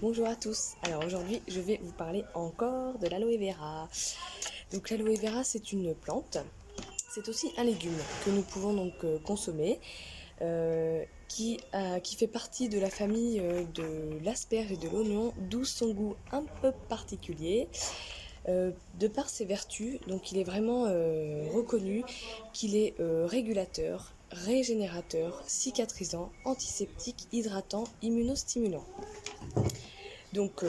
Bonjour à tous, alors aujourd'hui je vais vous parler encore de l'aloe vera. Donc l'aloe vera c'est une plante, c'est aussi un légume que nous pouvons donc consommer, qui fait partie de la famille de l'asperge et de l'oignon, d'où son goût un peu particulier. De par ses vertus, donc il est vraiment reconnu qu'il est régulateur, régénérateur, cicatrisant, antiseptique, hydratant, immunostimulant. Donc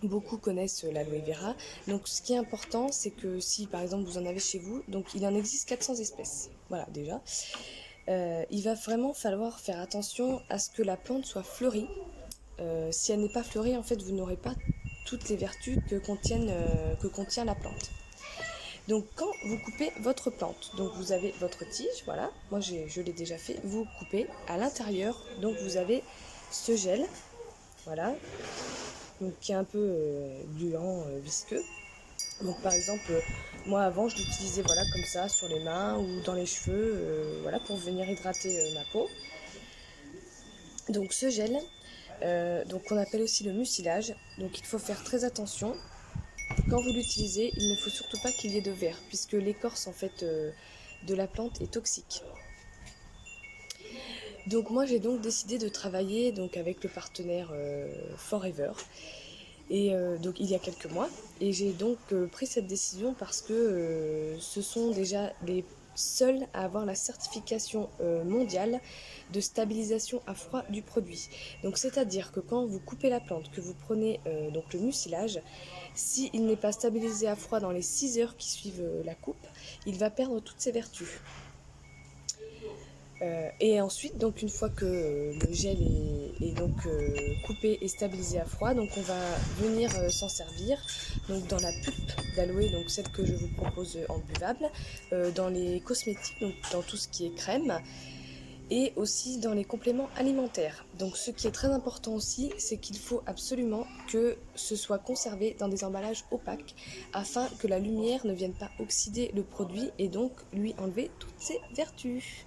beaucoup connaissent l'aloe vera. Donc ce qui est important, c'est que si par exemple vous en avez chez vous, donc il en existe 400 espèces. Voilà déjà. Il va vraiment falloir faire attention à ce que la plante soit fleurie. Si elle n'est pas fleurie, en fait, vous n'aurez pas toutes les vertus que contient la plante. Donc quand vous coupez votre plante, donc vous avez votre tige, voilà, moi je l'ai déjà fait, vous coupez à l'intérieur, donc vous avez ce gel, voilà, donc qui est un peu gluant, visqueux. Donc par exemple, moi avant je l'utilisais voilà comme ça sur les mains ou dans les cheveux, voilà pour venir hydrater ma peau. Donc ce gel, donc on appelle aussi le mucilage. Donc il faut faire très attention. Quand vous l'utilisez, il ne faut surtout pas qu'il y ait de verre, puisque l'écorce en fait de la plante est toxique. Donc moi j'ai donc décidé de travailler donc avec le partenaire Forever. Et donc il y a quelques mois. Et j'ai donc pris cette décision parce que ce sont déjà les seuls à avoir la certification mondiale de stabilisation à froid du produit. Donc c'est-à-dire que quand vous coupez la plante, que vous prenez donc le mucilage, s'il n'est pas stabilisé à froid dans les 6 heures qui suivent la coupe, il va perdre toutes ses vertus. Et ensuite, donc une fois que le gel est donc coupé et stabilisé à froid, donc on va venir s'en servir donc dans la pulpe d'aloe, donc celle que je vous propose en buvable, dans les cosmétiques, donc dans tout ce qui est crème, et aussi dans les compléments alimentaires. Donc ce qui est très important aussi, c'est qu'il faut absolument que ce soit conservé dans des emballages opaques afin que la lumière ne vienne pas oxyder le produit et donc lui enlever toutes ses vertus.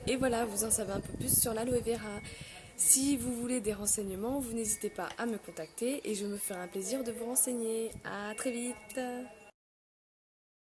Et voilà, vous en savez un peu plus sur l'aloe vera. Si vous voulez des renseignements, vous n'hésitez pas à me contacter et je me ferai un plaisir de vous renseigner. À très vite!